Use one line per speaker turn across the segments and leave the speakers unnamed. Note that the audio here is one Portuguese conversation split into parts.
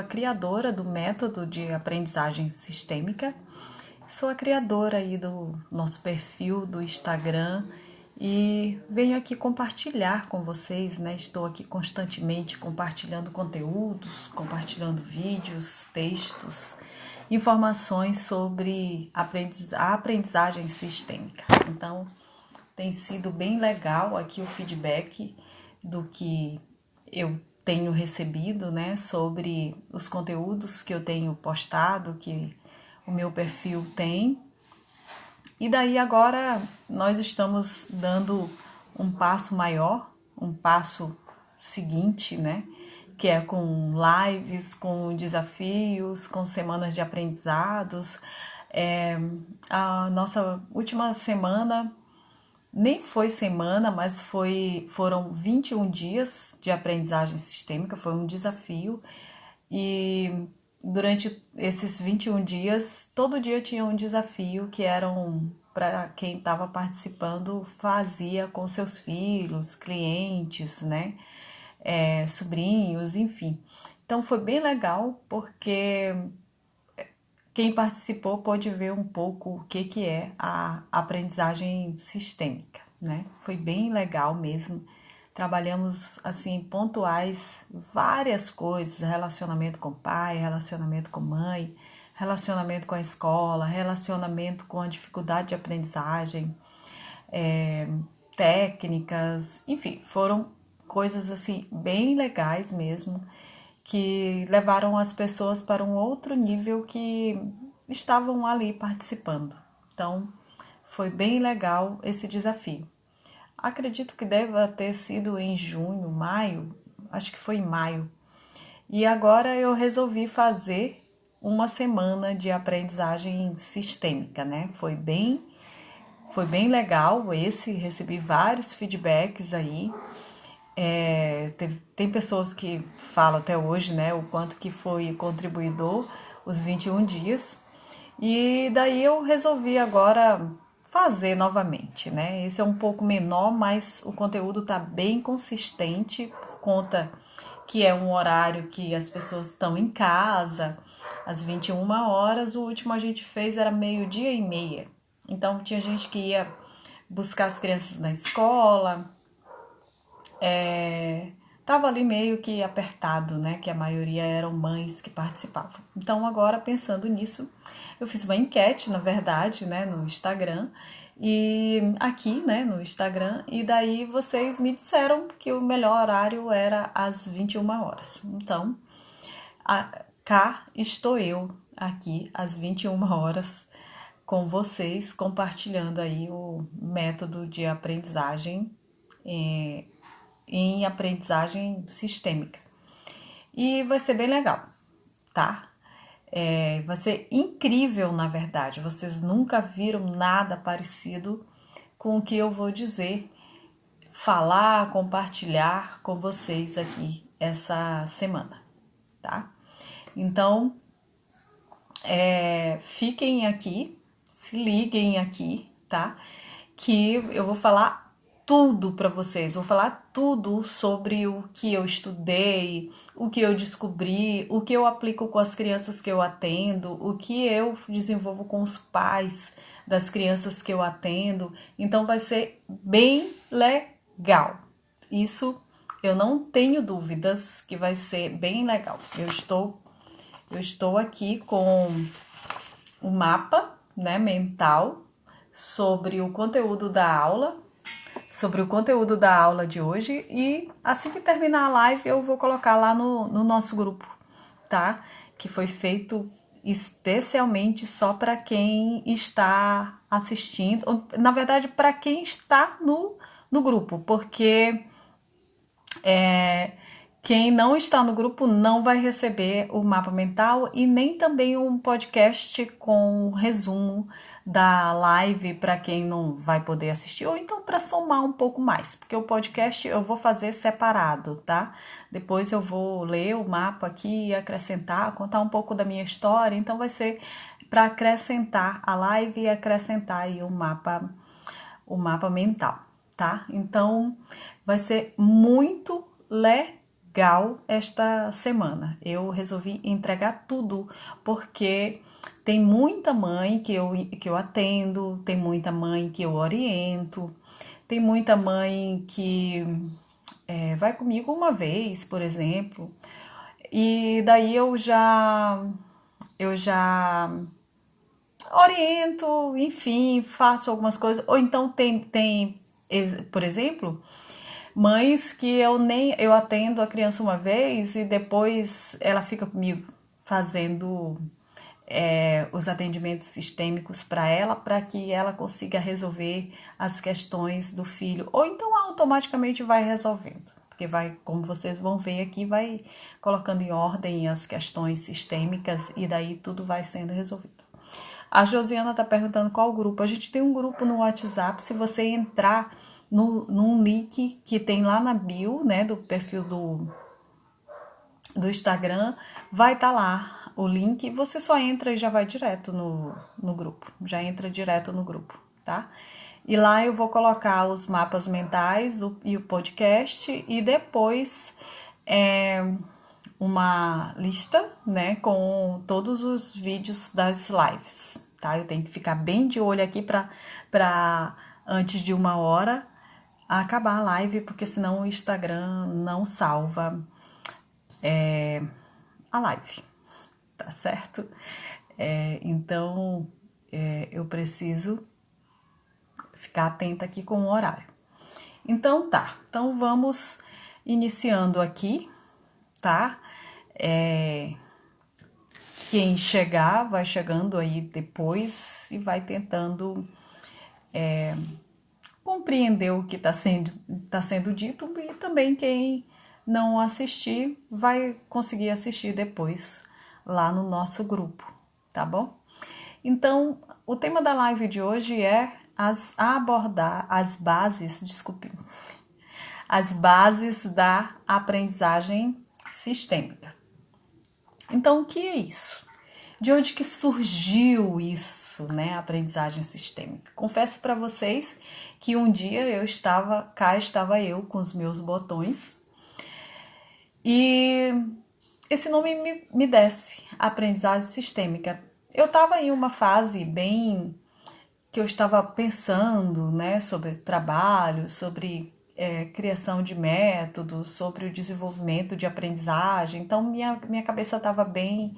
a criadora do método de aprendizagem sistêmica, sou a criadora aí do nosso perfil do Instagram e venho aqui compartilhar com vocês, né? Estou aqui constantemente compartilhando conteúdos, compartilhando vídeos, textos, informações sobre a aprendizagem sistêmica. Então, tem sido bem legal aqui o feedback do que eu tenho recebido, né, sobre os conteúdos que eu tenho postado, que o meu perfil tem. E daí agora nós estamos dando um passo maior, um passo seguinte, né, que é com lives, com desafios, com semanas de aprendizados. A nossa última semana nem foi semana, mas foram 21 dias de aprendizagem sistêmica, foi um desafio. E durante esses 21 dias, todo dia tinha um desafio que eram para quem estava participando, fazia com seus filhos, clientes, né? Sobrinhos, enfim. Então foi bem legal porque quem participou pôde ver um pouco o que é a aprendizagem sistêmica, né? Foi bem legal mesmo. Trabalhamos, assim, pontuais, várias coisas, relacionamento com pai, relacionamento com mãe, relacionamento com a escola, relacionamento com a dificuldade de aprendizagem, técnicas, enfim, foram coisas, assim, bem legais mesmo, que levaram as pessoas para um outro nível que estavam ali participando. Então, foi bem legal esse desafio. Acredito que deva ter sido em junho, maio, acho que foi em maio. E agora eu resolvi fazer uma semana de aprendizagem sistêmica, né? Foi bem legal esse, recebi vários feedbacks aí. Tem pessoas que falam até hoje, né, o quanto que foi contribuidor os 21 dias. E daí eu resolvi agora fazer novamente, né? Esse é um pouco menor, mas o conteúdo tá bem consistente por conta que é um horário que as pessoas estão em casa, às 21 horas. O último a gente fez era 12:30. Então tinha gente que ia buscar as crianças na escola, tava ali meio que apertado, né? Que a maioria eram mães que participavam. Então, agora, pensando nisso, eu fiz uma enquete, na verdade, né? No Instagram. E aqui, né? No Instagram. E daí vocês me disseram que o melhor horário era às 21 horas. Então, cá estou eu, aqui, às 21 horas, com vocês, compartilhando aí o método de aprendizagem em aprendizagem sistêmica. E vai ser bem legal, tá? Vai ser incrível, na verdade. Vocês nunca viram nada parecido com o que eu vou dizer, falar, compartilhar com vocês aqui essa semana, tá? Então, fiquem aqui, se liguem aqui, tá? Que eu vou falar tudo para vocês, vou falar tudo sobre o que eu estudei, o que eu descobri, o que eu aplico com as crianças que eu atendo, o que eu desenvolvo com os pais das crianças que eu atendo. Então vai ser bem legal. Isso eu não tenho dúvidas que vai ser bem legal. Eu estou aqui com um mapa, né, mental sobre o conteúdo da aula, de hoje, e assim que terminar a live eu vou colocar lá no nosso grupo, tá? Que foi feito especialmente só para quem está assistindo, na verdade para quem está no grupo, porque quem não está no grupo não vai receber o mapa mental e nem também um podcast com resumo da live para quem não vai poder assistir, ou então para somar um pouco mais, porque o podcast eu vou fazer separado, tá? Depois eu vou ler o mapa aqui e acrescentar, contar um pouco da minha história, então vai ser para acrescentar a live e acrescentar aí o mapa mental, tá? Então vai ser muito legal. legal esta semana. Eu resolvi entregar tudo, porque tem muita mãe que eu atendo, tem muita mãe que eu oriento, tem muita mãe que vai comigo uma vez, por exemplo, e daí eu já oriento, enfim, faço algumas coisas. Ou então por exemplo, mães que eu atendo a criança uma vez e depois ela fica comigo fazendo os atendimentos sistêmicos para que ela consiga resolver as questões do filho. Ou então automaticamente vai resolvendo. Porque vai, como vocês vão ver aqui, vai colocando em ordem as questões sistêmicas e daí tudo vai sendo resolvido. A Josiana está perguntando qual grupo. A gente tem um grupo no WhatsApp. Se você entrar num link que tem lá na bio, né, do perfil do Instagram, vai estar lá o link. Você só entra e já vai direto no grupo. Já entra direto no grupo, tá? E lá eu vou colocar os mapas mentais e o podcast e depois uma lista, né, com todos os vídeos das lives, tá? Eu tenho que ficar bem de olho aqui para antes de 1 hora acabar a live, porque senão o Instagram não salva a live, tá certo? Então eu preciso ficar atenta aqui com o horário. Então tá, então vamos iniciando aqui, tá? Quem chegar, vai chegando aí depois e vai tentando compreender o que tá sendo dito e também quem não assistir vai conseguir assistir depois lá no nosso grupo, tá bom? Então, o tema da live de hoje é abordar as bases, desculpe, as bases da aprendizagem sistêmica. Então, o que é isso? De onde que surgiu isso, né? A aprendizagem sistêmica. Confesso para vocês que um dia cá estava eu com os meus botões e esse nome me desce, aprendizagem sistêmica. Eu estava em uma fase bem que eu estava pensando, né, sobre trabalho, sobre criação de métodos, sobre o desenvolvimento de aprendizagem. Então minha cabeça estava bem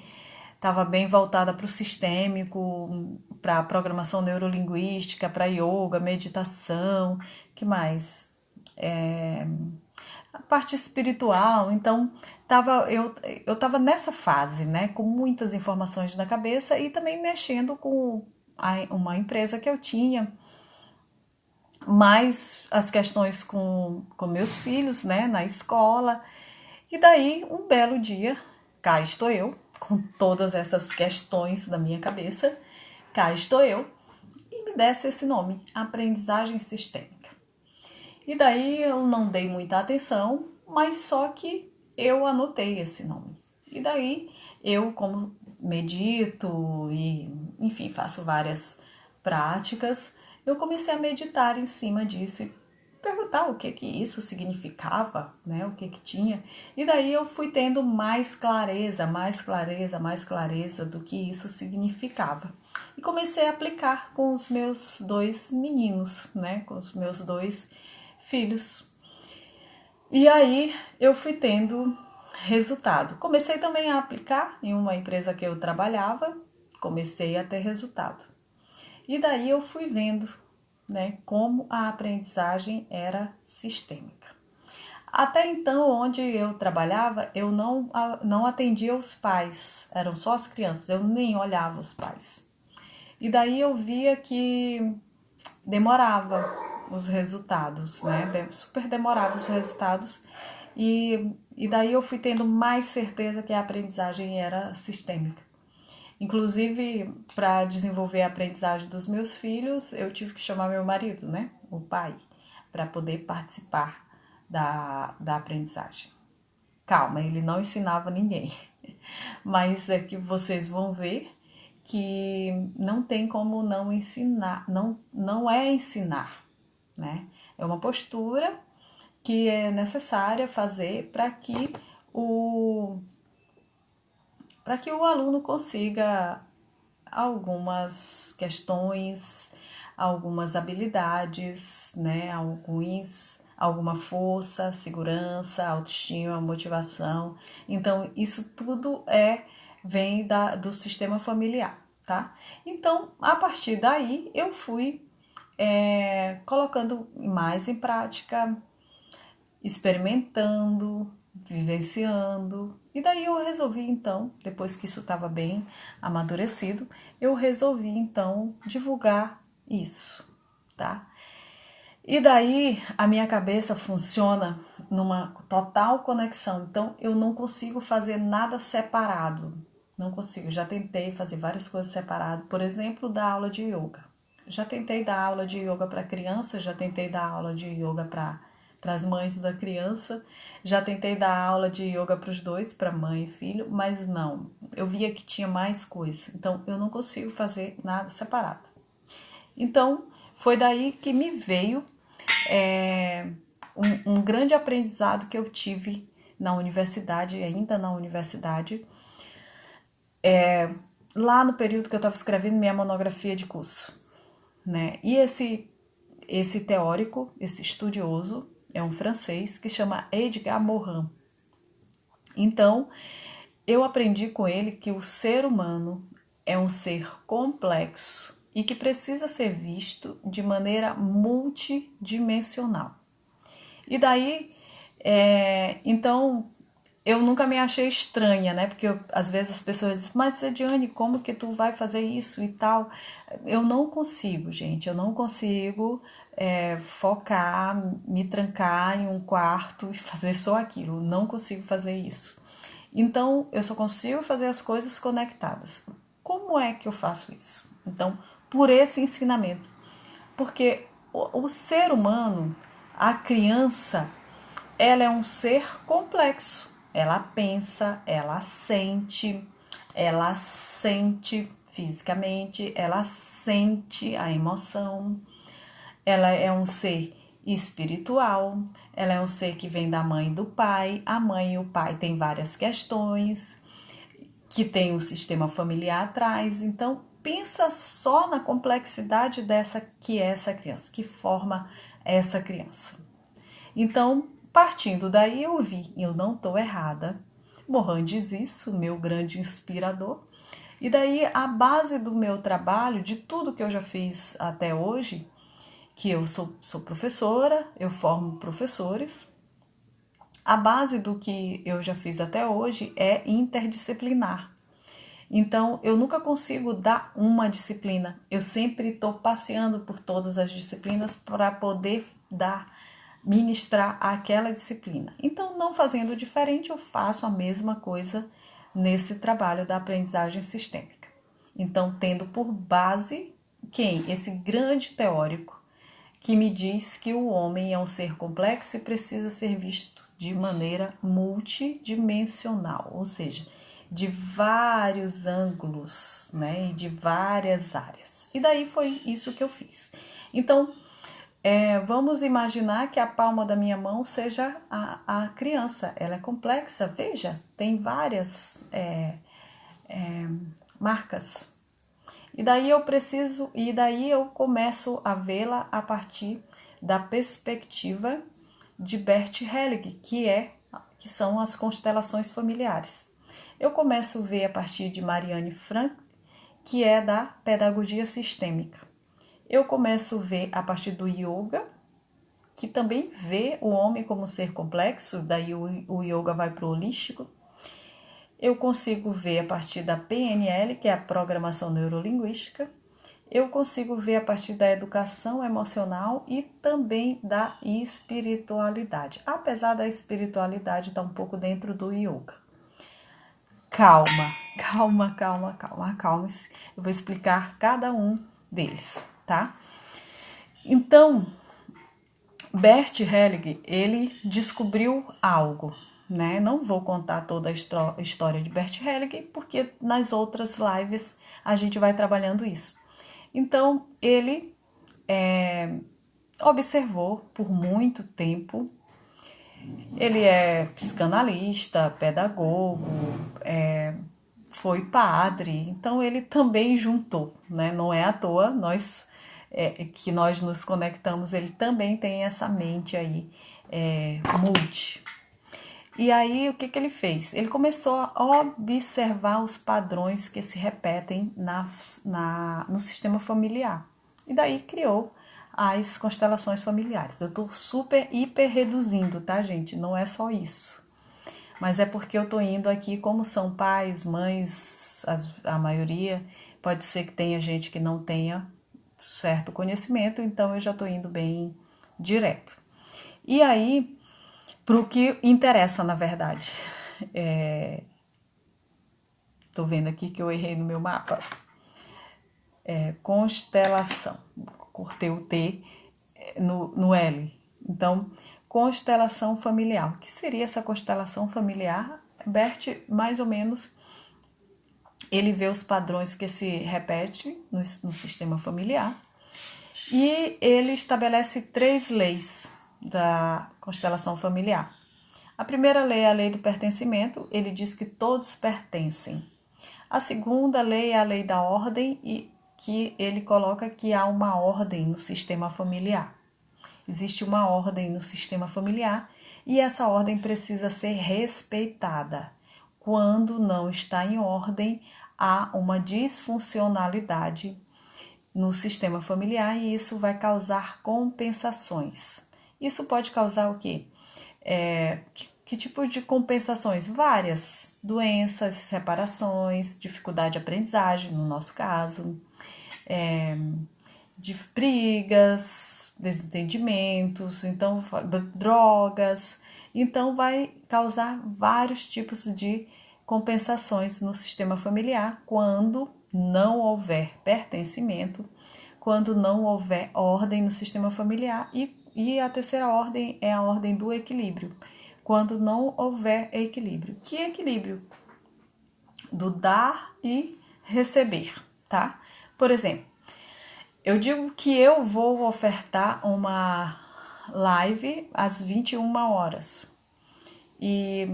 voltada para o sistêmico, para a programação neurolinguística, para yoga, meditação, que mais? A parte espiritual. Então eu estava nessa fase, né, com muitas informações na cabeça e também mexendo com uma empresa que eu tinha, mais as questões com meus filhos, né, na escola. E daí, um belo dia, cá estou eu, com todas essas questões na minha cabeça, cá estou eu, e me desse esse nome, aprendizagem sistêmica. E daí eu não dei muita atenção, mas só que eu anotei esse nome. E daí eu, como medito e, enfim, faço várias práticas, eu comecei a meditar em cima disso e perguntar o que isso significava, né? O que tinha. E daí eu fui tendo mais clareza do que isso significava. E comecei a aplicar com os meus 2 meninos, né? Com os meus 2 filhos. E aí eu fui tendo resultado. Comecei também a aplicar em uma empresa que eu trabalhava, comecei a ter resultado. E daí eu fui vendo, né, como a aprendizagem era sistêmica. Até então, onde eu trabalhava, eu não atendia os pais, eram só as crianças, eu nem olhava os pais. E daí eu via que demorava os resultados, né? Super demorava os resultados. E daí eu fui tendo mais certeza que a aprendizagem era sistêmica. Inclusive, para desenvolver a aprendizagem dos meus filhos, eu tive que chamar meu marido, né? O pai, para poder participar da aprendizagem. Calma, ele não ensinava ninguém. Mas é que vocês vão ver que não tem como não ensinar, não é ensinar, né? É uma postura que é necessária fazer o, para que o aluno consiga algumas questões, algumas habilidades, né, alguma força, segurança, autoestima, motivação. Então, isso tudo vem do sistema familiar, tá? Então, a partir daí, eu fui colocando mais em prática, experimentando, vivenciando. E daí eu resolvi então, depois que isso estava bem amadurecido, eu resolvi então divulgar isso, tá? E daí a minha cabeça funciona numa total conexão, então eu não consigo fazer nada separado. Não consigo, já tentei fazer várias coisas separadas, por exemplo, dar aula de yoga. Já tentei dar aula de yoga para criança, já tentei dar aula de yoga para as mães da criança, já tentei dar aula de yoga para os dois, para mãe e filho, mas não. Eu via que tinha mais coisa, então eu não consigo fazer nada separado. Então foi daí que me veio um grande aprendizado que eu tive na universidade, ainda na universidade, lá no período que eu estava escrevendo minha monografia de curso, né? E esse teórico, esse estudioso, é um francês que chama Edgar Morin. Então, eu aprendi com ele que o ser humano é um ser complexo e que precisa ser visto de maneira multidimensional. E daí, então, eu nunca me achei estranha, né? Porque às vezes as pessoas dizem, mas Ediane, como que tu vai fazer isso e tal? Eu não consigo, gente, eu não consigo focar, me trancar em um quarto e fazer só aquilo. Não consigo fazer isso. Então, eu só consigo fazer as coisas conectadas. Como é que eu faço isso? Então, por esse ensinamento. Porque o ser humano, a criança, ela é um ser complexo. Ela sente fisicamente, ela sente a emoção, ela é um ser espiritual, ela é um ser que vem da mãe e do pai. A mãe e o pai têm várias questões, que tem um sistema familiar atrás. Então, pensa só na complexidade dessa que é essa criança, que forma essa criança. Então, partindo daí, eu vi, eu não estou errada. Morin diz isso, meu grande inspirador. E daí, a base do meu trabalho, de tudo que eu já fiz até hoje, que eu sou professora, eu formo professores, a base do que eu já fiz até hoje é interdisciplinar. Então, eu nunca consigo dar uma disciplina. Eu sempre estou passeando por todas as disciplinas para poder ministrar aquela disciplina. Então, não fazendo diferente, eu faço a mesma coisa nesse trabalho da aprendizagem sistêmica. Então, tendo por base quem? Esse grande teórico que me diz que o homem é um ser complexo e precisa ser visto de maneira multidimensional, ou seja, de vários ângulos, né, e de várias áreas. E daí foi isso que eu fiz. Então, vamos imaginar que a palma da minha mão seja a criança. Ela é complexa, veja, tem várias marcas. E daí eu começo a vê-la a partir da perspectiva de Bert Helling, que são as constelações familiares. Eu começo a ver a partir de Marianne Frank, que é da pedagogia sistêmica. Eu começo a ver a partir do yoga, que também vê o homem como ser complexo, daí o yoga vai para o holístico. Eu consigo ver a partir da PNL, que é a programação neurolinguística. Eu consigo ver a partir da educação emocional e também da espiritualidade, apesar da espiritualidade estar um pouco dentro do yoga. Calma, calma, calma, calma, acalme-se. Eu vou explicar cada um deles, tá? Então, Bert Helling, ele descobriu algo, né? Não vou contar toda a história de Bert Helling, porque nas outras lives a gente vai trabalhando isso. Então, ele observou por muito tempo Ele é psicanalista, pedagogo, foi padre, então ele também juntou, né? Não é à toa que nós nos conectamos, ele também tem essa mente aí multi. E aí o que ele fez? Ele começou a observar os padrões que se repetem no sistema familiar. E daí criou as constelações familiares. Eu estou super, hiper reduzindo, tá, gente? Não é só isso. Mas é porque eu estou indo aqui, como são pais, mães, a maioria, pode ser que tenha gente que não tenha certo conhecimento, então eu já estou indo bem direto. E aí, para o que interessa, na verdade. Tô vendo aqui que eu errei no meu mapa. Constelação. Cortei o T no L. Então, constelação familiar. O que seria essa constelação familiar? Bert, mais ou menos, ele vê os padrões que se repetem no sistema familiar e ele estabelece 3 leis da constelação familiar. A primeira lei é a lei do pertencimento, ele diz que todos pertencem. A segunda lei é a lei da ordem e que ele coloca que há uma ordem no sistema familiar. Existe uma ordem no sistema familiar e essa ordem precisa ser respeitada. Quando não está em ordem, há uma disfuncionalidade no sistema familiar e isso vai causar compensações. Isso pode causar o quê? Que tipo de compensações? Várias. Doenças, separações, dificuldade de aprendizagem, no nosso caso, de brigas, desentendimentos, então drogas. Então vai causar vários tipos de compensações no sistema familiar quando não houver pertencimento, quando não houver ordem no sistema familiar e a terceira ordem é a ordem do equilíbrio. Quando não houver equilíbrio. Que equilíbrio? Do dar e receber, tá? Por exemplo, eu digo que eu vou ofertar uma live às 21 horas e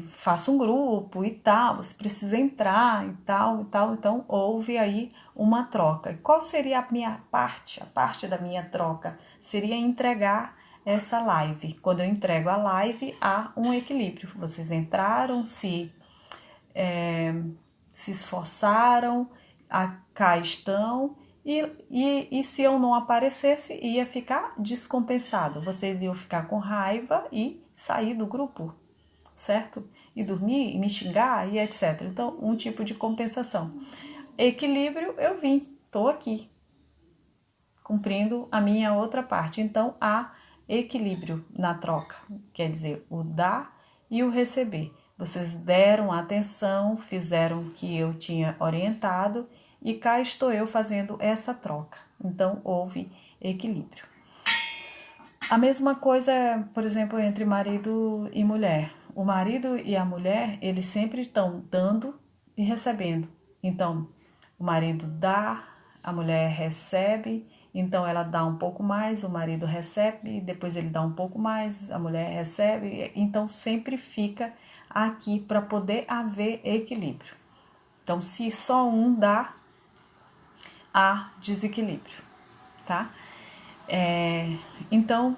faço um grupo e tal, você precisa entrar e tal, então houve aí uma troca. E qual seria a minha parte? A parte da minha troca seria entregar essa live. Quando eu entrego a live, há um equilíbrio. Vocês entraram, se esforçaram, cá estão, e se eu não aparecesse, ia ficar descompensado. Vocês iam ficar com raiva e sair do grupo, certo? E dormir, e me xingar e etc. Então, um tipo de compensação. Equilíbrio, eu vim, estou aqui, cumprindo a minha outra parte. Então, há equilíbrio na troca, quer dizer, o dar e o receber. Vocês deram atenção, fizeram o que eu tinha orientado e cá estou eu fazendo essa troca. Então, houve equilíbrio. A mesma coisa, por exemplo, entre marido e mulher. O marido e a mulher, eles sempre estão dando e recebendo. Então, o marido dá, a mulher recebe, então ela dá um pouco mais, o marido recebe, depois ele dá um pouco mais, a mulher recebe. Então, sempre fica aqui para poder haver equilíbrio. Então, se só um dá, há desequilíbrio, tá? Então,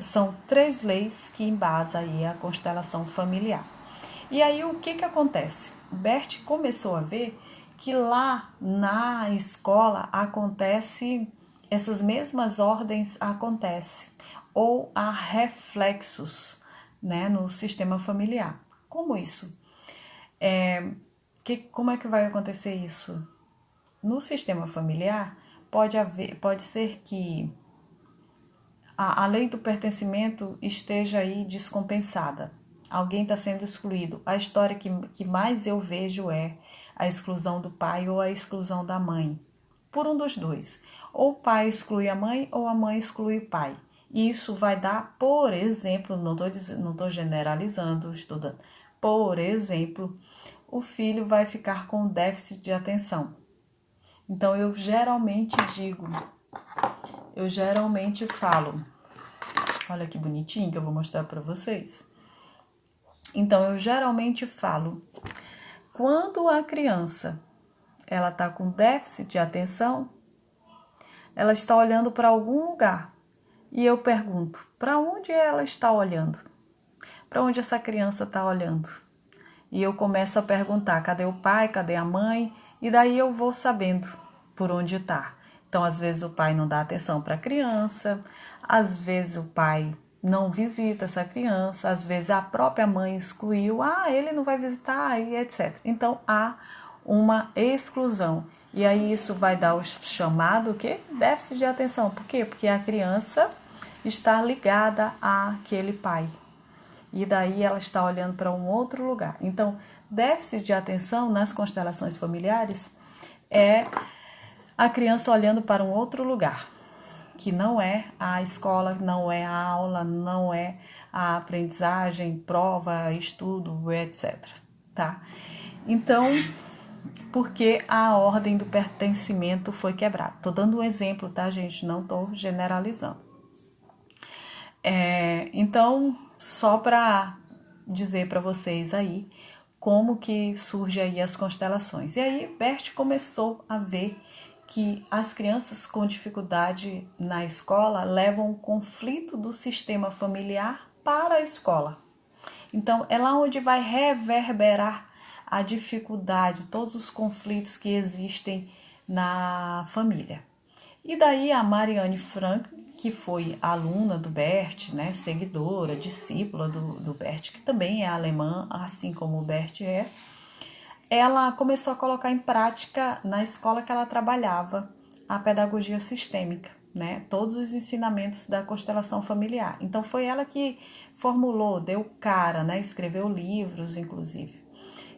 são 3 leis que embasam aí a constelação familiar. E aí, o que acontece? O Bert começou a ver que lá na escola acontece, essas mesmas ordens acontecem, ou há reflexos, né, no sistema familiar. Como isso? Como é que vai acontecer isso? No sistema familiar, pode ser que a lei do pertencimento esteja aí descompensada. Alguém está sendo excluído. A história que mais eu vejo é a exclusão do pai ou a exclusão da mãe. Por um dos dois. Ou o pai exclui a mãe ou a mãe exclui o pai. E isso vai dar, por exemplo, não estou generalizando, estudando. Por exemplo, o filho vai ficar com déficit de atenção. Então, eu geralmente falo, Olha que bonitinho que eu vou mostrar para vocês. Então, eu geralmente falo, quando a criança ela está com déficit de atenção, ela está olhando para algum lugar. E eu pergunto, para onde ela está olhando? Para onde essa criança está olhando? E eu começo a perguntar, cadê o pai, cadê a mãe? E daí eu vou sabendo por onde está. Então, às vezes o pai não dá atenção para a criança, às vezes o pai não visita essa criança, às vezes a própria mãe excluiu, ele não vai visitar, e etc. Então, há uma exclusão. E aí isso vai dar o chamado o quê? Déficit de atenção. Por quê? Porque a criança está ligada àquele pai. E daí ela está olhando para um outro lugar. Então, déficit de atenção nas constelações familiares é a criança olhando para um outro lugar, que não é a escola, não é a aula, não é a aprendizagem, prova, estudo, etc. Tá? Então, porque a ordem do pertencimento foi quebrada. Estou dando um exemplo, tá, gente? Não estou generalizando. Então, só para dizer para vocês aí como que surge aí as constelações. E aí Bert começou a ver que as crianças com dificuldade na escola levam o conflito do sistema familiar para a escola. Então, é lá onde vai reverberar a dificuldade, todos os conflitos que existem na família. E daí a Marianne Frank, que foi aluna do Bert, né, seguidora, discípula do Bert, que também é alemã, assim como o Bert é, ela começou a colocar em prática na escola que ela trabalhava a pedagogia sistêmica, né, todos os ensinamentos da constelação familiar. Então foi ela que formulou, deu cara, né, escreveu livros, inclusive,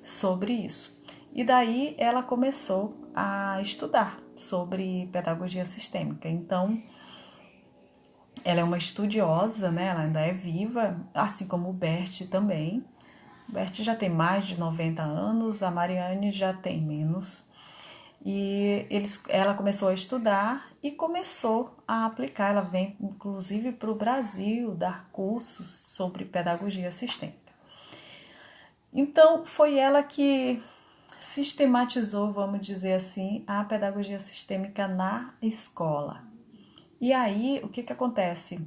sobre isso. E daí ela começou a estudar sobre pedagogia sistêmica. Então, ela é uma estudiosa, né? Ela ainda é viva, assim como o Bert também. O Bert já tem mais de 90 anos, a Marianne já tem menos. E ela começou a estudar e começou a aplicar. Ela vem, inclusive, para o Brasil dar cursos sobre pedagogia sistêmica. Então, foi ela que sistematizou, vamos dizer assim, a pedagogia sistêmica na escola. E aí, o que acontece?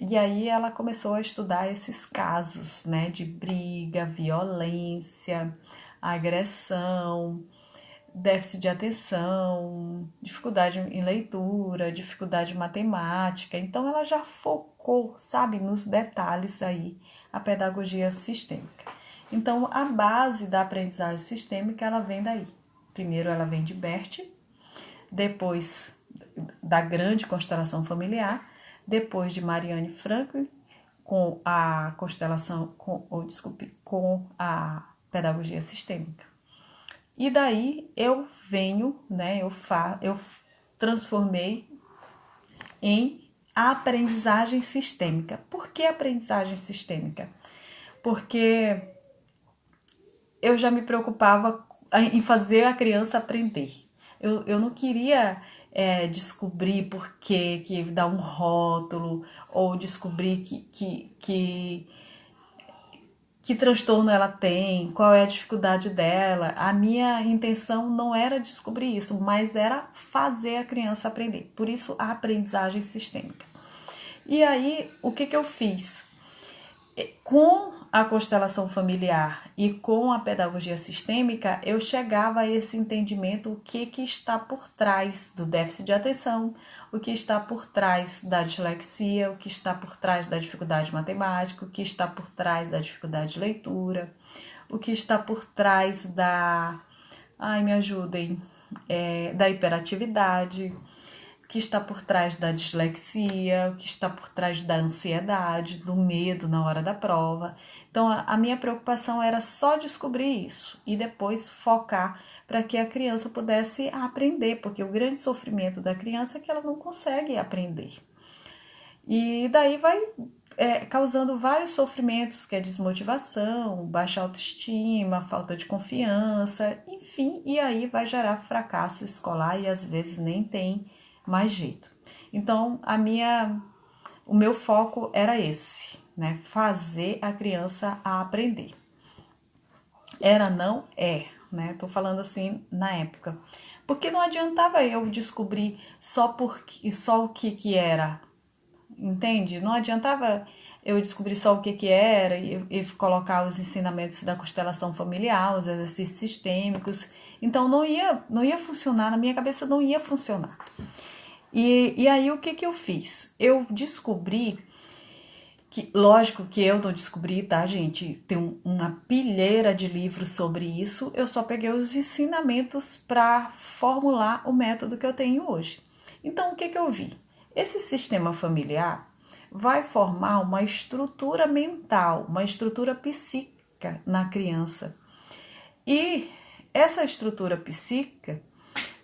E aí ela começou a estudar esses casos, né, de briga, violência, agressão, déficit de atenção, dificuldade em leitura, dificuldade em matemática. Então ela já focou, sabe, nos detalhes aí, a pedagogia sistêmica. Então a base da aprendizagem sistêmica, ela vem daí. Primeiro ela vem de Bert, depois da grande constelação familiar, depois de Marianne Franklin, com a constelação, com a pedagogia sistêmica. E daí eu venho, né, eu transformei em aprendizagem sistêmica. Por que aprendizagem sistêmica? Porque eu já me preocupava em fazer a criança aprender. Eu não queria descobrir por que dar um rótulo ou descobrir que transtorno ela tem, qual é a dificuldade dela. A minha intenção não era descobrir isso, mas era fazer a criança aprender. Por isso, a aprendizagem sistêmica. E aí, o que eu fiz? Com a constelação familiar e com a pedagogia sistêmica, eu chegava a esse entendimento o que está por trás do déficit de atenção, o que está por trás da dislexia, o que está por trás da dificuldade matemática, o que está por trás da dificuldade de leitura, o que está por trás da... me ajudem, da hiperatividade, o que está por trás da dislexia, o que está por trás da ansiedade, do medo na hora da prova. Então, a minha preocupação era só descobrir isso e depois focar para que a criança pudesse aprender, porque o grande sofrimento da criança é que ela não consegue aprender. E daí vai causando vários sofrimentos, que é desmotivação, baixa autoestima, falta de confiança, enfim, e aí vai gerar fracasso escolar e às vezes nem tem mais jeito. Então, a minha o meu foco era esse, né? Fazer a criança a aprender. Era, não é, né? Tô falando assim na época. Porque não adiantava eu descobrir só o que era, entende? Não adiantava eu descobrir só o que era e colocar os ensinamentos da constelação familiar, os exercícios sistêmicos. Então não ia funcionar, na minha cabeça não ia funcionar. E aí o que eu fiz? Eu descobri que, lógico que eu não descobri, tá, gente? Tem uma pilheira de livros sobre isso. Eu só peguei os ensinamentos para formular o método que eu tenho hoje. Então, o que eu vi? Esse sistema familiar vai formar uma estrutura mental, uma estrutura psíquica na criança. E essa estrutura psíquica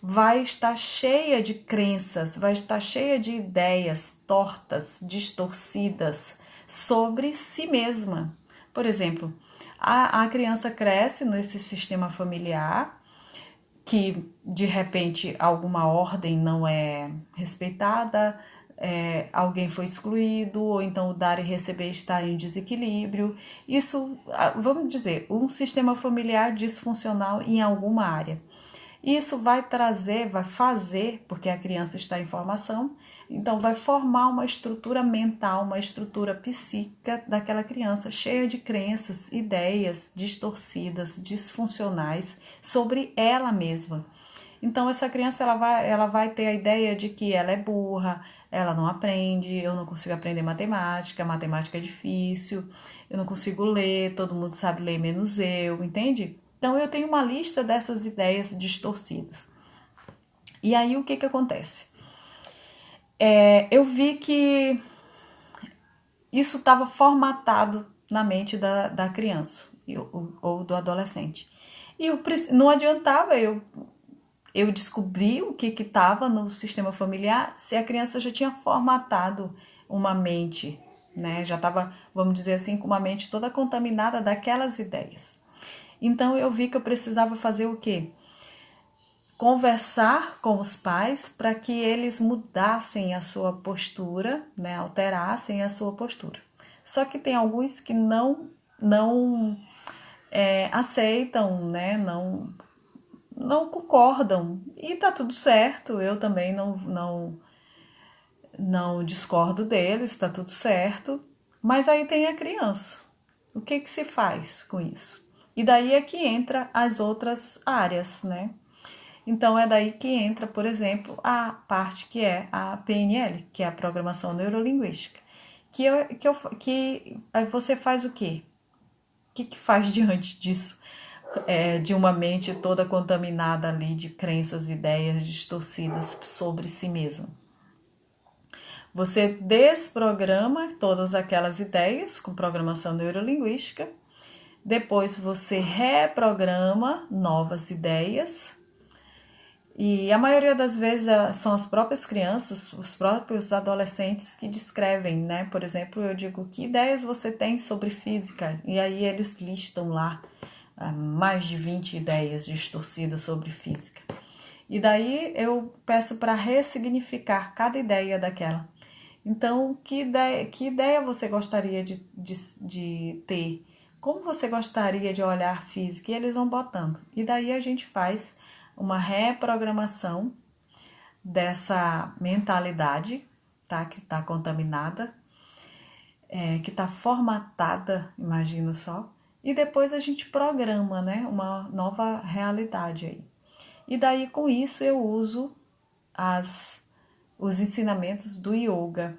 vai estar cheia de crenças, vai estar cheia de ideias tortas, distorcidas sobre si mesma. Por exemplo, a criança cresce nesse sistema familiar que de repente alguma ordem não é respeitada, alguém foi excluído, ou então o dar e receber está em desequilíbrio. Isso, vamos dizer, um sistema familiar disfuncional em alguma área. Isso vai fazer, porque a criança está em formação, então vai formar uma estrutura mental, uma estrutura psíquica daquela criança, cheia de crenças, ideias distorcidas, disfuncionais sobre ela mesma. Então essa criança ela vai ter a ideia de que ela é burra, ela não aprende, eu não consigo aprender matemática, matemática é difícil, eu não consigo ler, todo mundo sabe ler menos eu, entende? Então eu tenho uma lista dessas ideias distorcidas. E aí o que acontece? Eu vi que isso estava formatado na mente da criança ou do adolescente. E não adiantava eu descobrir o que estava no sistema familiar se a criança já tinha formatado uma mente, né? Já estava, vamos dizer assim, com uma mente toda contaminada daquelas ideias. Então eu vi que eu precisava fazer o quê? Conversar com os pais para que eles mudassem a sua postura, né? Alterassem a sua postura. Só que tem alguns que não aceitam, né? Não concordam e tá tudo certo. Eu também não discordo deles, tá tudo certo. Mas aí tem a criança. O que se faz com isso? E daí é que entra as outras áreas, né? Então é daí que entra, por exemplo, a parte que é a PNL, que é a programação neurolinguística. Que você faz o quê? O que faz diante disso? De uma mente toda contaminada ali de crenças, ideias distorcidas sobre si mesma. Você desprograma todas aquelas ideias com programação neurolinguística, depois você reprograma novas ideias, e a maioria das vezes são as próprias crianças, os próprios adolescentes que descrevem, né? Por exemplo, eu digo, que ideias você tem sobre física? E aí eles listam lá mais de 20 ideias distorcidas sobre física. E daí eu peço para ressignificar cada ideia daquela. Então, que ideia você gostaria de ter? Como você gostaria de olhar física? E eles vão botando. E daí a gente faz uma reprogramação dessa mentalidade, tá? Que está contaminada, que está formatada, imagina só. E depois a gente programa, né? Uma nova realidade aí. E daí com isso eu uso os ensinamentos do yoga,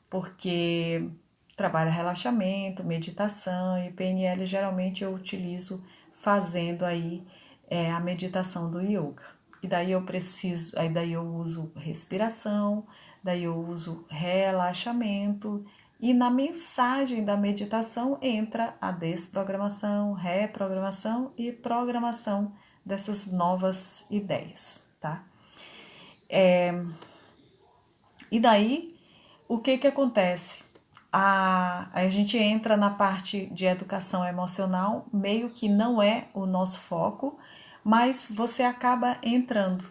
porque trabalha relaxamento, meditação e PNL geralmente eu utilizo fazendo aí a meditação do yoga. E daí eu uso respiração, daí eu uso relaxamento e na mensagem da meditação entra a desprogramação, reprogramação e programação dessas novas ideias, tá? E daí, o que acontece? A gente entra na parte de educação emocional, meio que não é o nosso foco, mas você acaba entrando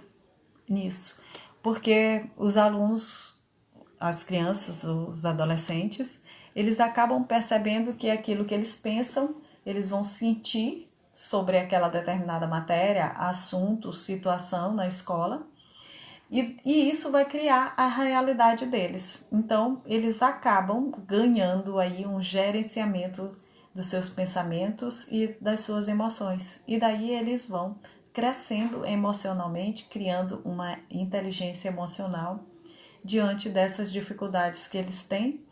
nisso, porque os alunos as crianças, os adolescentes, eles acabam percebendo que aquilo que eles pensam, eles vão sentir sobre aquela determinada matéria, assunto, situação na escola, e isso vai criar a realidade deles. Então, eles acabam ganhando aí um gerenciamento dos seus pensamentos e das suas emoções. E daí eles vão crescendo emocionalmente, criando uma inteligência emocional diante dessas dificuldades que eles têm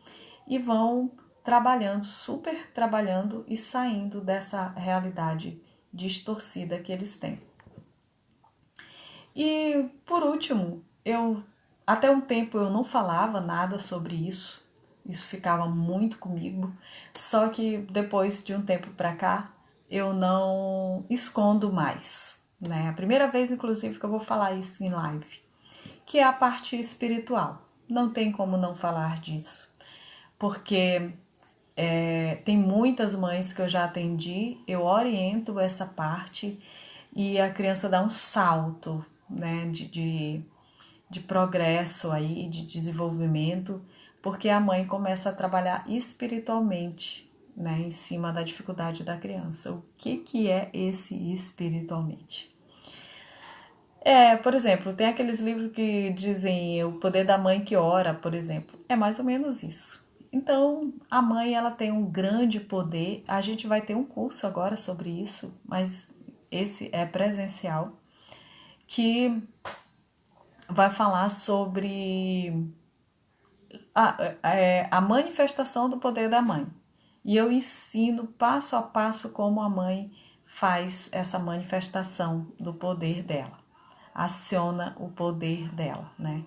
e vão trabalhando, super trabalhando e saindo dessa realidade distorcida que eles têm. E por último, eu até um tempo eu não falava nada sobre isso. Isso ficava muito comigo. Só que depois de um tempo para cá, eu não escondo mais, né? A primeira vez inclusive que eu vou falar isso em live, que é a parte espiritual. Não tem como não falar disso, porque tem muitas mães que eu já atendi, eu oriento essa parte e a criança dá um salto, né, de progresso aí, de desenvolvimento, porque a mãe começa a trabalhar espiritualmente, né, em cima da dificuldade da criança. O que é esse espiritualmente? Por exemplo, tem aqueles livros que dizem o poder da mãe que ora, por exemplo. É mais ou menos isso. Então, a mãe ela tem um grande poder. A gente vai ter um curso agora sobre isso, mas esse é presencial, que vai falar sobre a manifestação do poder da mãe. E eu ensino passo a passo como a mãe faz essa manifestação do poder dela, aciona o poder dela, né?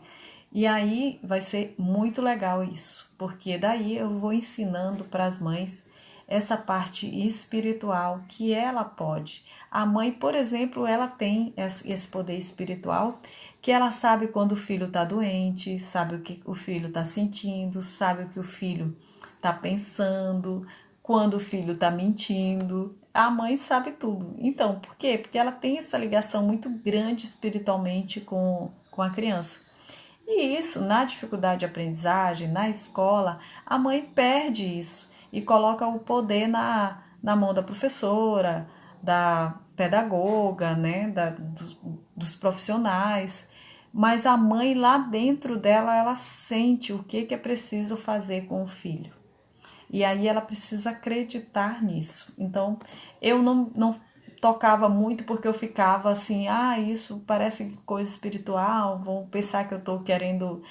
E aí vai ser muito legal isso, porque daí eu vou ensinando para as mães essa parte espiritual que ela pode. A mãe, por exemplo, ela tem esse poder espiritual que ela sabe quando o filho está doente, sabe o que o filho está sentindo, sabe o que o filho está pensando, quando o filho está mentindo. A mãe sabe tudo. Então, por quê? Porque ela tem essa ligação muito grande espiritualmente com a criança. E isso, na dificuldade de aprendizagem, na escola, a mãe perde isso e coloca o poder na mão da professora, da pedagoga, né, dos profissionais. Mas a mãe lá dentro dela, ela sente o que é preciso fazer com o filho. E aí ela precisa acreditar nisso. Então, eu não tocava muito porque eu ficava assim, isso parece coisa espiritual, vão pensar que eu estou querendo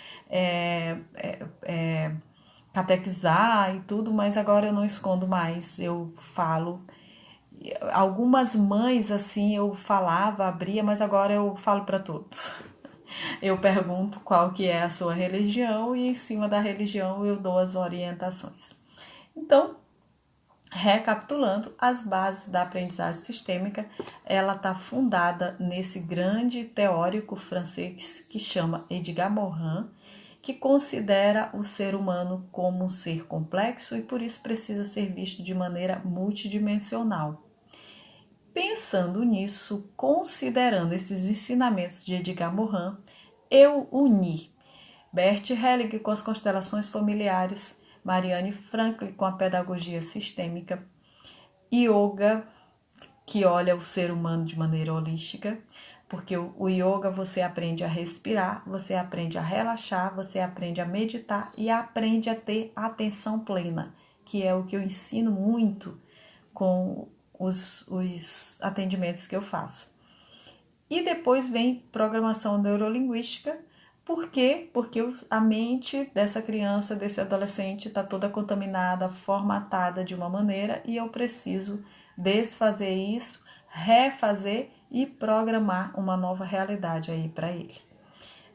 catequizar e tudo, mas agora eu não escondo mais, eu falo. Algumas mães, assim, eu falava, abria, mas agora eu falo para todos. Eu pergunto qual que é a sua religião e em cima da religião eu dou as orientações. Então, recapitulando, as bases da aprendizagem sistêmica, ela está fundada nesse grande teórico francês que chama Edgar Morin, que considera o ser humano como um ser complexo e por isso precisa ser visto de maneira multidimensional. Pensando nisso, considerando esses ensinamentos de Edgar Morin, eu uni Bert Helling com as constelações familiares, Marianne Franklin com a pedagogia sistêmica, yoga, que olha o ser humano de maneira holística, porque o yoga você aprende a respirar, você aprende a relaxar, você aprende a meditar e aprende a ter atenção plena, que é o que eu ensino muito com os atendimentos que eu faço. E depois vem programação neurolinguística. Por quê? Porque a mente dessa criança, desse adolescente, está toda contaminada, formatada de uma maneira e eu preciso desfazer isso, refazer e programar uma nova realidade aí para ele.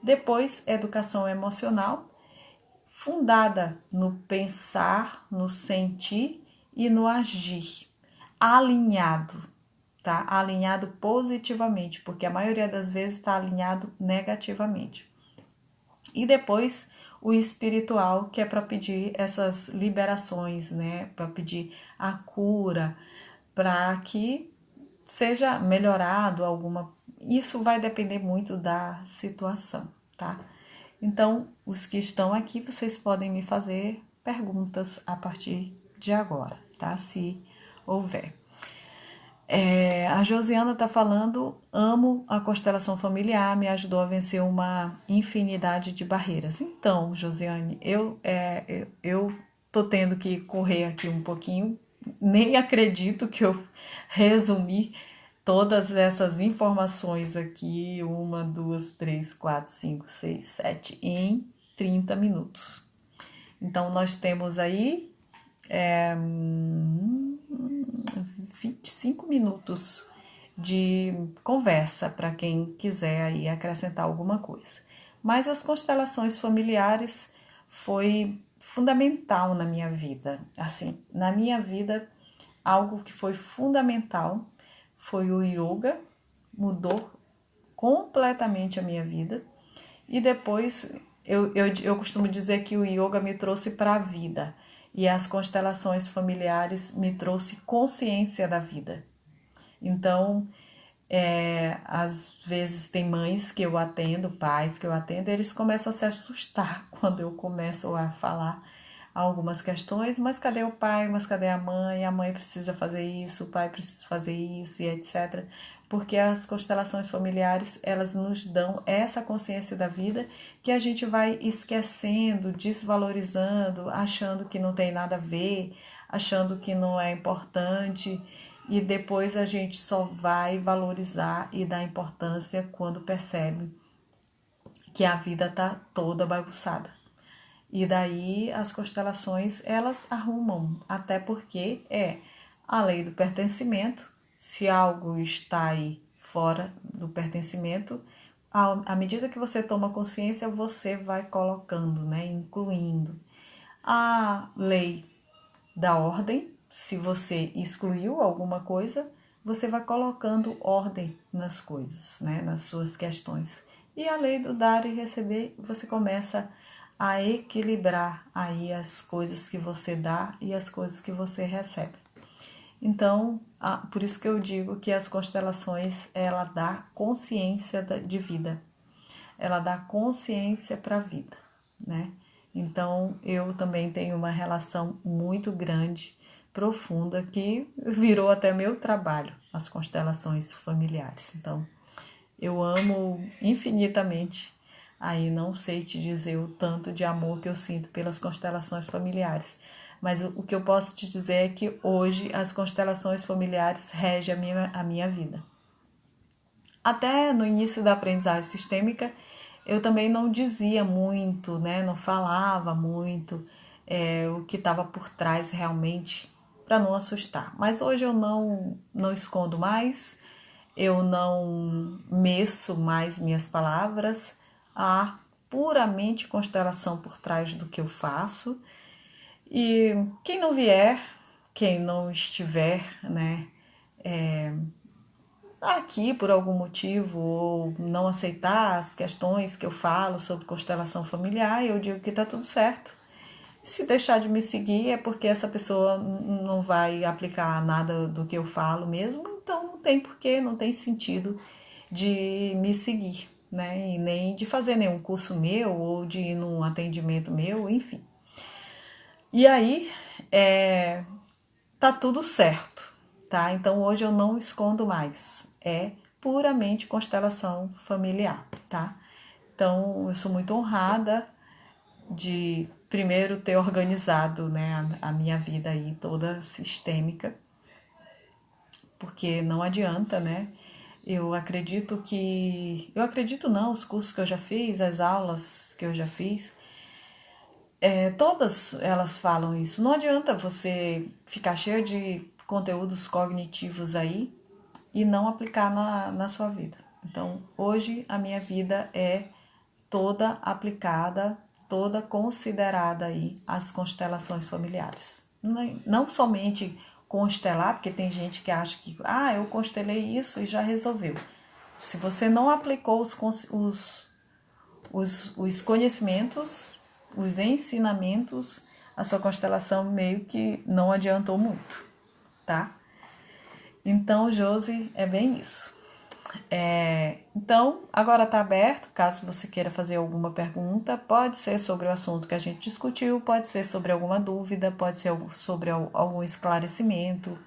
Depois, educação emocional, fundada no pensar, no sentir e no agir, alinhado, tá? Alinhado positivamente, porque a maioria das vezes está alinhado negativamente. E depois o espiritual, que é para pedir essas liberações, né? Para pedir a cura, para que seja melhorado alguma. Isso vai depender muito da situação, tá? Então, os que estão aqui, vocês podem me fazer perguntas a partir de agora, tá? Se houver. A Josiana está falando, amo a constelação familiar, me ajudou a vencer uma infinidade de barreiras. Então, Josiane, eu tô tendo que correr aqui um pouquinho, nem acredito que eu resumi todas essas informações aqui, uma, duas, três, quatro, cinco, seis, sete, em 30 minutos. Então, nós temos aí 25 minutos de conversa para quem quiser aí acrescentar alguma coisa. Mas as constelações familiares foi fundamental na minha vida. Assim, na minha vida, algo que foi fundamental foi o yoga, mudou completamente a minha vida. E depois, eu costumo dizer que o yoga me trouxe para a vida e as constelações familiares me trouxe consciência da vida. Então, às vezes tem mães que eu atendo, pais que eu atendo, eles começam a se assustar quando eu começo a falar algumas questões, mas cadê o pai, mas cadê a mãe? A mãe precisa fazer isso, o pai precisa fazer isso e etc. Porque as constelações familiares, elas nos dão essa consciência da vida que a gente vai esquecendo, desvalorizando, achando que não tem nada a ver, achando que não é importante, e depois a gente só vai valorizar e dar importância quando percebe que a vida tá toda bagunçada. E daí as constelações elas arrumam, até porque é a lei do pertencimento. Se algo está aí fora do pertencimento, à medida que você toma consciência, você vai colocando, né, incluindo. A lei da ordem, se você excluiu alguma coisa, você vai colocando ordem nas coisas, né, nas suas questões. E a lei do dar e receber, você começa a equilibrar aí as coisas que você dá e as coisas que você recebe. Então, por isso que eu digo que as constelações, ela dá consciência de vida. Ela dá consciência para a vida, né? Então, eu também tenho uma relação muito grande, profunda, que virou até meu trabalho, as constelações familiares. Então, eu amo infinitamente. Aí não sei te dizer o tanto de amor que eu sinto pelas constelações familiares. Mas o que eu posso te dizer é que hoje as constelações familiares regem a minha vida. Até no início da aprendizagem sistêmica, eu também não dizia muito, né? Não falava muito o que estava por trás realmente, para não assustar. Mas hoje eu não escondo mais, eu não meço mais minhas palavras, há puramente constelação por trás do que eu faço. E quem não vier, quem não estiver, né, aqui por algum motivo ou não aceitar as questões que eu falo sobre constelação familiar, eu digo que tá tudo certo. Se deixar de me seguir é porque essa pessoa não vai aplicar nada do que eu falo mesmo, então não tem porquê, não tem sentido de me seguir, né? E nem de fazer nenhum curso meu ou de ir num atendimento meu, enfim. E aí, tá tudo certo, tá? Então hoje eu não escondo mais, é puramente constelação familiar, tá? Então eu sou muito honrada de primeiro ter organizado, né, a minha vida aí toda sistêmica, porque não adianta, né? Eu acredito não, os cursos que eu já fiz, as aulas que eu já fiz, todas elas falam isso. Não adianta você ficar cheio de conteúdos cognitivos aí e não aplicar na sua vida. Então, hoje a minha vida é toda aplicada, toda considerada aí as constelações familiares. Não somente constelar, porque tem gente que acha que, eu constelei isso e já resolveu. Se você não aplicou os conhecimentos, os ensinamentos, a sua constelação meio que não adiantou muito, tá? Então, Josi, é bem isso. Então, agora está aberto, caso você queira fazer alguma pergunta, pode ser sobre o assunto que a gente discutiu, pode ser sobre alguma dúvida, pode ser sobre algum esclarecimento,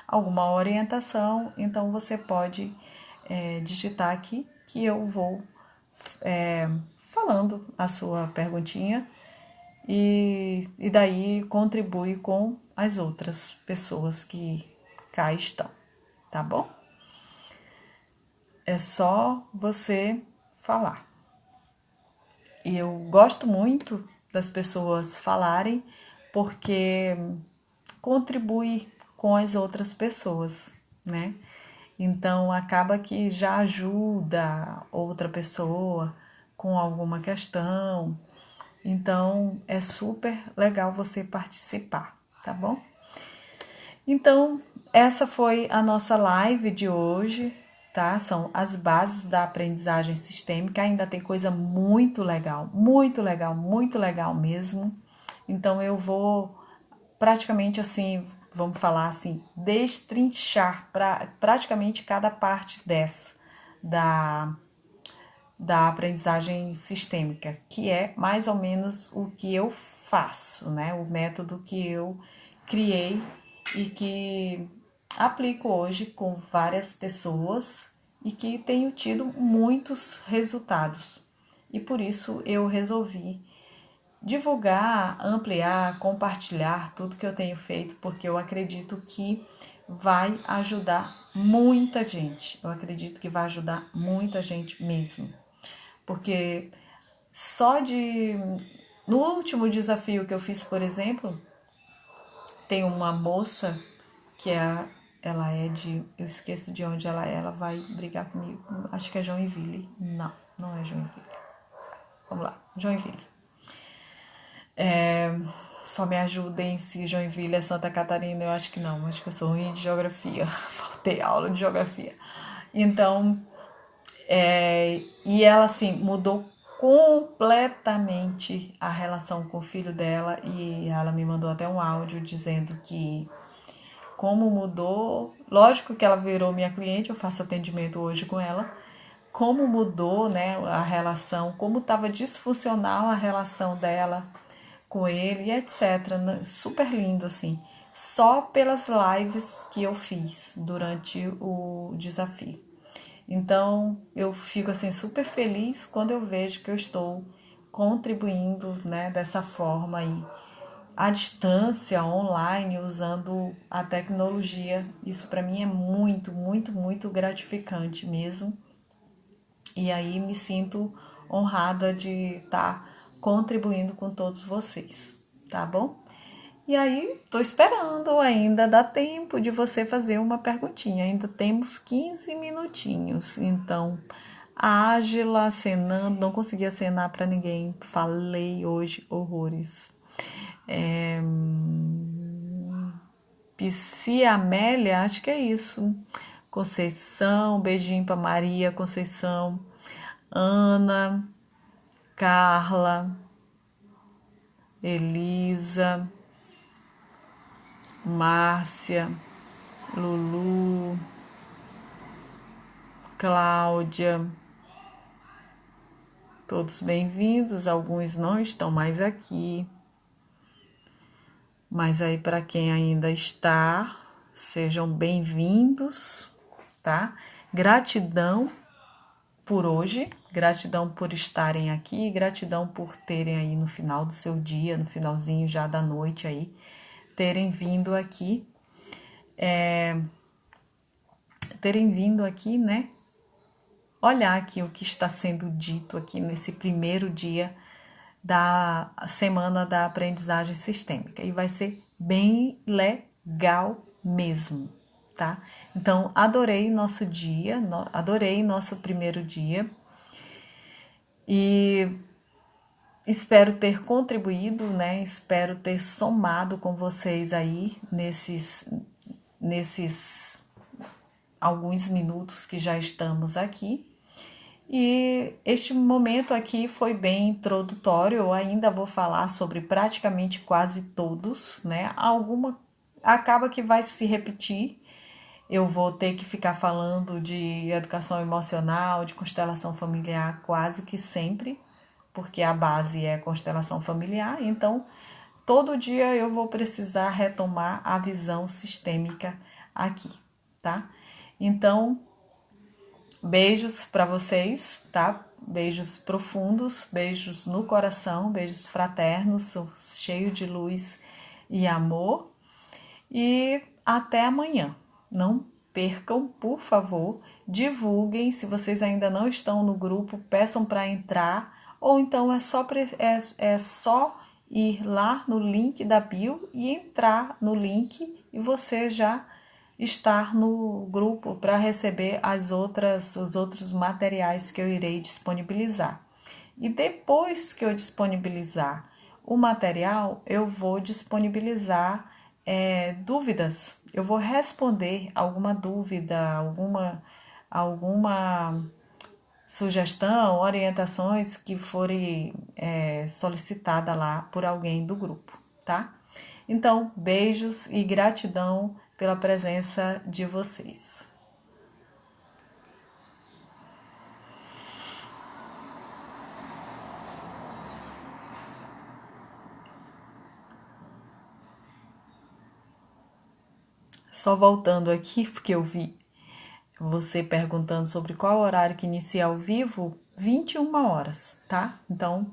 alguma orientação. Então, você pode digitar aqui que eu vou falando a sua perguntinha e daí contribui com as outras pessoas que cá estão, tá bom? É só você falar. E eu gosto muito das pessoas falarem porque contribui com as outras pessoas, né? Então acaba que já ajuda outra pessoa com alguma questão. Então é super legal você participar, tá bom? Então, essa foi a nossa live de hoje, tá? São as bases da aprendizagem sistêmica. Ainda tem coisa muito legal, muito legal, muito legal mesmo. Então, eu vou praticamente assim, vamos falar assim, destrinchar praticamente cada parte dessa da aprendizagem sistêmica, que é mais ou menos o que eu faço, né? O método que eu criei e que aplico hoje com várias pessoas e que tenho tido muitos resultados. E por isso eu resolvi divulgar, ampliar, compartilhar tudo que eu tenho feito, porque eu acredito que vai ajudar muita gente. Eu acredito que vai ajudar muita gente mesmo. Porque só de. No último desafio que eu fiz, por exemplo, tem uma moça que ela é de. Eu esqueço de onde ela vai brigar comigo. Acho que é Joinville. Não, não é Joinville. Vamos lá, Joinville. Só me ajudem se Joinville é Santa Catarina, eu acho que não. Acho que eu sou ruim de geografia. Faltei aula de geografia. Então, e ela assim mudou completamente a relação com o filho dela e ela me mandou até um áudio dizendo que como mudou, lógico que ela virou minha cliente, eu faço atendimento hoje com ela, como mudou, né, a relação, como estava disfuncional a relação dela com ele e etc. Super lindo assim, só pelas lives que eu fiz durante o desafio. Então, eu fico assim super feliz quando eu vejo que eu estou contribuindo, né, dessa forma aí, à distância, online, usando a tecnologia. Isso para mim é muito, muito, muito gratificante mesmo. E aí me sinto honrada de estar contribuindo com todos vocês, tá bom? E aí, tô esperando, ainda dá tempo de você fazer uma perguntinha. Ainda temos 15 minutinhos. Então, a Ágila acenando, não consegui acenar para ninguém. Falei hoje horrores. Psi Amélia, acho que é isso. Conceição, beijinho para Maria Conceição, Ana, Carla, Elisa, Márcia, Lulu, Cláudia, todos bem-vindos. Alguns não estão mais aqui, mas aí para quem ainda está, sejam bem-vindos, tá? Gratidão por hoje, gratidão por estarem aqui, gratidão por terem aí no final do seu dia, no finalzinho já da noite aí, terem vindo aqui, né? Olhar aqui o que está sendo dito aqui nesse primeiro dia da semana da aprendizagem sistêmica e vai ser bem legal mesmo, tá? Então, adorei nosso dia, adorei nosso primeiro dia e espero ter contribuído, né? Espero ter somado com vocês aí nesses alguns minutos que já estamos aqui. E este momento aqui foi bem introdutório, eu ainda vou falar sobre praticamente quase todos, né? Alguma acaba que vai se repetir, eu vou ter que ficar falando de educação emocional, de constelação familiar quase que sempre, porque a base é constelação familiar, então todo dia eu vou precisar retomar a visão sistêmica aqui, tá? Então, beijos para vocês, tá? Beijos profundos, beijos no coração, beijos fraternos, cheio de luz e amor. E até amanhã. Não percam, por favor, divulguem. Se vocês ainda não estão no grupo, peçam para entrar. Ou então é só ir lá no link da bio e entrar no link e você já estar no grupo para receber os outros materiais que eu irei disponibilizar. E depois que eu disponibilizar o material, eu vou disponibilizar dúvidas. Eu vou responder alguma dúvida, alguma sugestão, orientações que forem solicitada lá por alguém do grupo, tá? Então, beijos e gratidão pela presença de vocês. Só voltando aqui, porque eu vi você perguntando sobre qual horário que inicia ao vivo, 21 horas, tá? Então,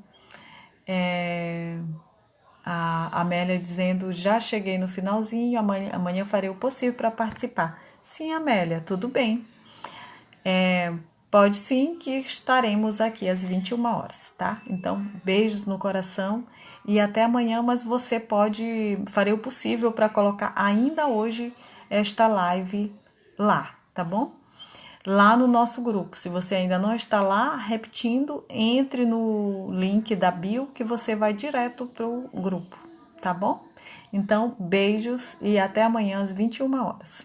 a Amélia dizendo, já cheguei no finalzinho, amanhã eu farei o possível para participar. Sim, Amélia, tudo bem. Pode sim que estaremos aqui às 21 horas, tá? Então, beijos no coração e até amanhã, mas você farei o possível para colocar ainda hoje esta live lá, tá bom? Lá no nosso grupo. Se você ainda não está lá, repetindo, entre no link da bio que você vai direto pro grupo, tá bom? Então, beijos e até amanhã às 21 horas.